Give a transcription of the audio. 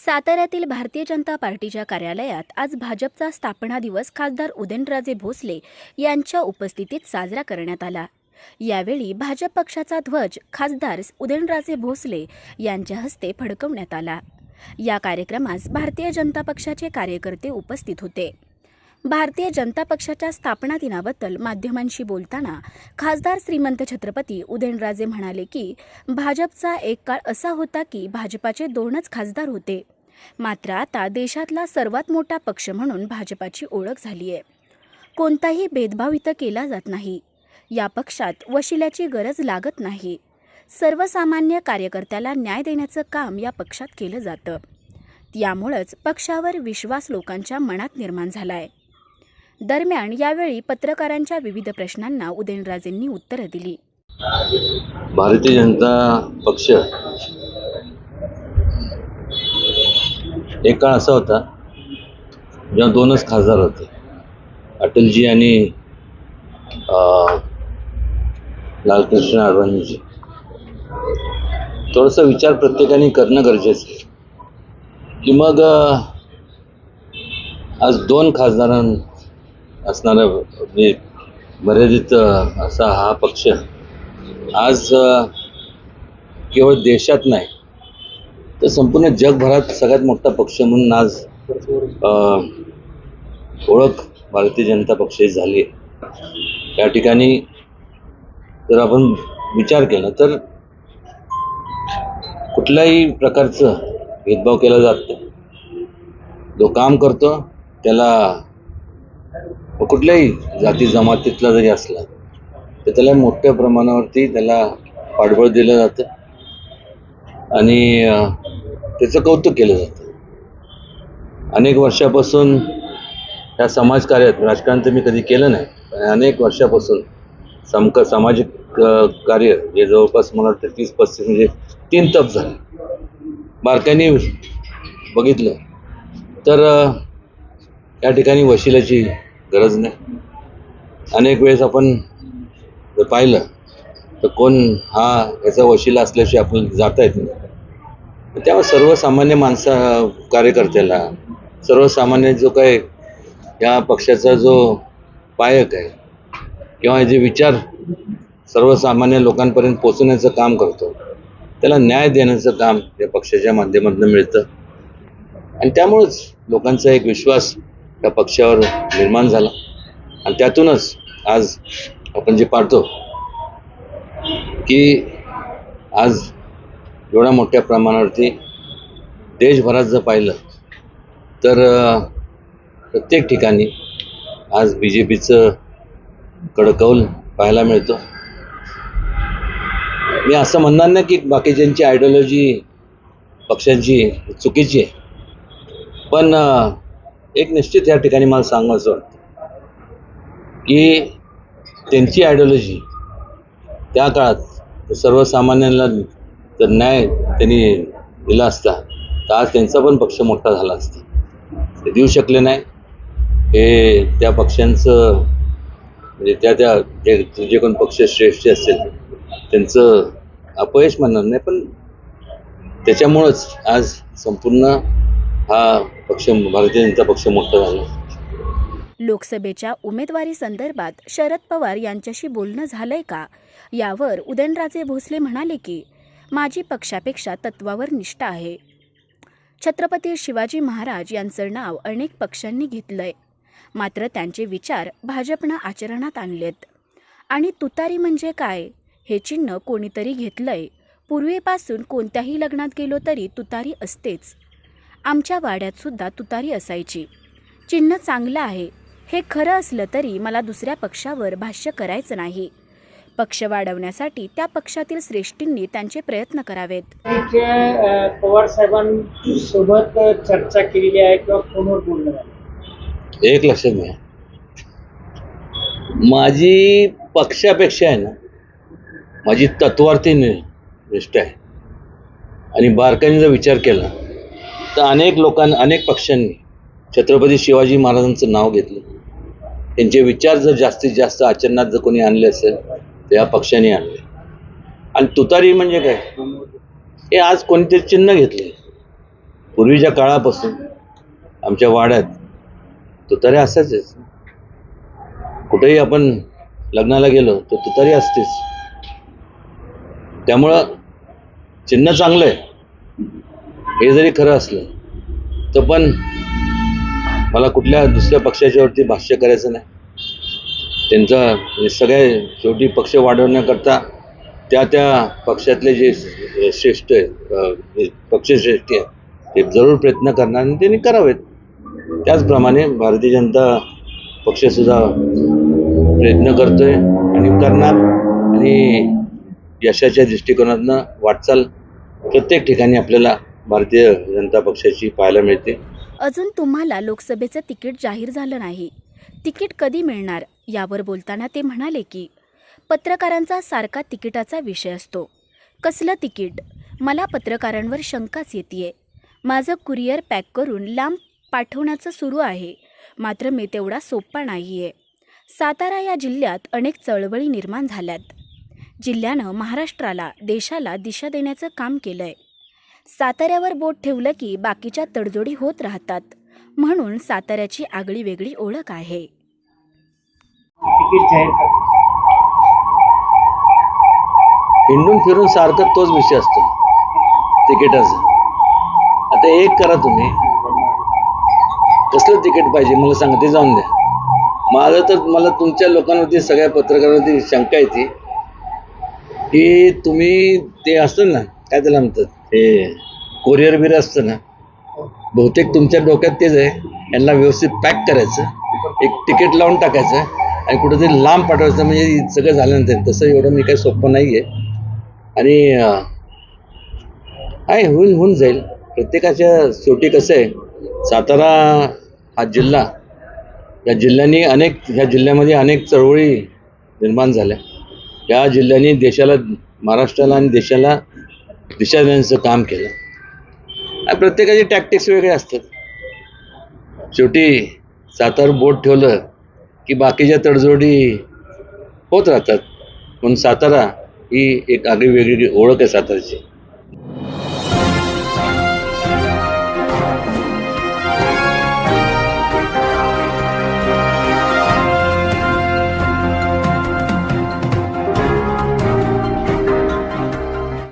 साताऱ्यातील भारतीय जनता पार्टीच्या कार्यालयात आज भाजपचा स्थापना दिवस खासदार उदयनराजे भोसले यांच्या उपस्थितीत साजरा करण्यात आला। यावेळी भाजप पक्षाचा ध्वज खासदार उदयनराजे भोसले यांच्या हस्ते फडकवण्यात आला। या कार्यक्रमास भारतीय जनता पक्षाचे कार्यकर्ते उपस्थित होते। भारतीय जनता पक्षाच्या स्थापना दिनाबद्दल माध्यमांशी बोलताना खासदार श्रीमंत छत्रपती उदयनराजे म्हणाले की भाजपचा एक काळ असा होता की भाजपाचे 2च खासदार होते, मात्र आता देशातला सर्वात मोठा पक्ष म्हणून भाजपाची ओळख झाली आहे। कोणताही भेदभाव इथं केला जात नाही। या पक्षात वशिल्याची गरज लागत नाही। सर्वसामान्य कार्यकर्त्याला न्याय देण्याचं काम या पक्षात केलं जातं। यामुळेच पक्षावर विश्वास लोकांच्या मनात निर्माण झाला आहे। दरम्यान यावेळी पत्रकारांच्या विविध प्रश्नांना उदयनराजेंनी उत्तरं दिली। भारतीय जनता पक्ष एक काळ असा होता जेव्हा 2च खासदार होते, अटलजी आणि लालकृष्ण अडवाणीजी। थोडासा विचार प्रत्येकाने करणं गरजेचं आहे की मग आज 2 खासदारां असणारा म्हणजे मर्यादित असा हा पक्ष आज केवळ देशात नाही तर संपूर्ण जगभरात सगळ्यात मोठा पक्ष म्हणून आज ओळख भारतीय जनता पक्षाची झाली आहे। या ठिकाणी जर आपण विचार केला तर कुठल्याही प्रकारचं भेदभाव केला जात नाही। जो काम करतो त्याला कुठल्याही जाती जमातीतला जरी असला तर त्याला मोठ्या प्रमाणावरती त्याला पाठबळ दिलं जातं आणि त्याचं कौतुक केलं जातं। अनेक वर्षापासून या समाजकार्यात, राजकारण तर मी कधी केलं नाही, पण अनेक वर्षापासून सामाजिक कार्य जे जवळपास मला वाटतं 30-35 म्हणजे 3 तप झाले। बारकाईने बघितलं तर या ठिकाणी वशिल्याची गरज नाही। अनेक वेळेस आपण जर पाहिलं तर कोण हा याचा वशिला असल्याशिवाय आपल्याला जाता येत नाही। त्यामुळे सर्वसामान्य कार्यकर्त्याला, सर्वसामान्य जो काही या पक्षाचा जो पायक आहे किंवा जे विचार सर्वसामान्य लोकांपर्यंत पोहोचवण्याचं काम करतो त्याला न्याय देण्याचं काम या पक्षाच्या माध्यमातून मिळतं आणि त्यामुळेच लोकांचा एक विश्वास या पक्षावर निर्माण झाला आणि त्यातूनच आज आपण जे पाहतो की आज एवढ्या मोठ्या प्रमाणावरती देशभरात जर पाहिलं तर प्रत्येक ठिकाणी आज BJPचं कडकौल पाहायला मिळतो। मी असं म्हणणार नाही की बाकीच्यांची आयडिओलॉजी पक्षांची चुकीची आहे, पण एक निश्चित या ठिकाणी मला सांगायचं वाटतं की त्यांची आयडिओलॉजी त्या काळात सर्वसामान्यांना जर न्याय त्यांनी दिला असता तर आज त्यांचा पण पक्ष मोठा झाला असता। ते देऊ शकले नाही। हे त्या पक्षांचं म्हणजे त्या जे कोण पक्ष श्रेष्ठ असेल त्यांचं अपयश म्हणणार नाही, पण त्याच्यामुळंच आज संपूर्ण हा पक्ष भारतीय जनता पक्ष मोठा झाला। लोकसभेच्या उमेदवारी संदर्भात शरद पवार यांच्याशी बोलणं झालंय का, यावर उदयनराजे भोसले म्हणाले की माझी पक्षापेक्षा तत्वावर निष्ठा आहे। छत्रपती शिवाजी महाराज यांचं नाव अनेक पक्षांनी घेतलंय, मात्र त्यांचे विचार भाजपनं आचरणात आणलेत। आणि तुतारी म्हणजे काय हे चिन्ह कोणीतरी घेतलंय। पूर्वीपासून कोणत्याही लग्नात गेलो तरी तुतारी असतेच। आमच्या वाड्यात सुद्धा तुतारी असायची। चिन्ह चांगलं आहे हे खरं असलं तरी मला दुसऱ्या पक्षावर भाष्य करायचं नाही। पक्ष वाढवण्यासाठी त्या पक्षातील श्रेष्ठींनी त्यांचे प्रयत्न करावेत। पवार साहेबांसोबत चर्चा केलेली आहे किंवा फोनवर बोलणं झालं? एक लक्षात घ्या, माझी पक्षापेक्षा आहे ना माझी तत्वावरती निष्ठा आहे। आणि बारकाईने जर विचार केला तर अनेक पक्षांनी छत्रपती शिवाजी महाराजांचं नाव घेतलं। त्यांचे विचार जर जास्तीत जास्त आचरणात जर कोणी आणले असेल तर या पक्षाने आणले। आणि तुतारी म्हणजे काय, हे आज कोणीतरी चिन्ह घेतले, पूर्वीच्या काळापासून आमच्या वाड्यात तुतारी असायचेच. कुठेही आपण लग्नाला गेलो तर तुतारी असतेच. त्यामुळं चिन्ह चांगलं आहे हे जरी खरं असलं तर पण मला कुठल्या दुसऱ्या पक्षाच्यावरती भाष्य करायचं नाही. त्यांचा सगळे शेवटी पक्ष वाढवण्याकरता त्या पक्षातले जे श्रेष्ठ आहेत, पक्षश्रेष्ठी आहेत, ते जरूर प्रयत्न करणार आणि त्यांनी करावेत. त्याचप्रमाणे भारतीय जनता पक्षसुद्धा प्रयत्न करतोय आणि करणार. आणि यशाच्या दृष्टिकोनातनं वाटचाल प्रत्येक ठिकाणी आपल्याला भारतीय जनता पक्षाची पाहायला मिळते. अजून तुम्हाला लोकसभेचं तिकीट जाहीर झालं नाही. तिकीट कधी मिळणार यावर बोलताना ते म्हणाले की पत्रकारांचा सारखा तिकिटाचा विषय असतो. कसलं तिकीट? मला पत्रकारांवर शंकाच येते. माझं कुरिअर पॅक करून लांब पाठवण्याचं सुरू आहे, मात्र मी तेवढा सोपा नाही आहे. सातारा या जिल्ह्यात अनेक चळवळी निर्माण झाल्यात. जिल्ह्यानं महाराष्ट्राला, देशाला दिशा देण्याचं काम केलं आहे. साताऱ्यावर बोट ठेवलं की बाकीच्या तडजोडी होत राहतात, म्हणून साताऱ्याची आगळी वेगळी ओळख आहे. तिकीट जाहीर करा. हिंडून फिरून सारखं तोच विषय असतो तिकिटाचा. आता एक करा तुम्ही, कसलं तिकीट पाहिजे मला सांगा, ते जाऊन द्या. माझं तर मला तुमच्या लोकांवरती, सगळ्या पत्रकारांवरती शंका येते की तुम्ही ते असतं ना, काय त्याला म्हणतात, हे कोरिअर बिर असतं ना, बहुतेक तुमच्या डोक्यात तेच आहे. यांना व्यवस्थित पॅक करायचं, एक तिकीट लावून टाकायचं आणि कुठेतरी लांब पाठवायचं, म्हणजे सगळं झाल्यानंतर. तसं एवढं मी काही सोपं नाही आहे. आणि आहे, होऊन जाईल. प्रत्येकाच्या शेवटी कसं आहे, सातारा हा जिल्हा, या जिल्ह्यामध्ये अनेक चळवळी निर्माण झाल्या. या जिल्ह्याने देशाला, महाराष्ट्राला आणि देशाला दिशा देण्याचं काम केलं. आणि प्रत्येकाचे टॅक्टिक्स वेगळे असतात. शेवटी सातार बोट ठेवलं की बाकीच्या तडजोडी होत राहतात. म्हणून सातारा ही एक आगळी वेगळी ओळख आहे सातारची.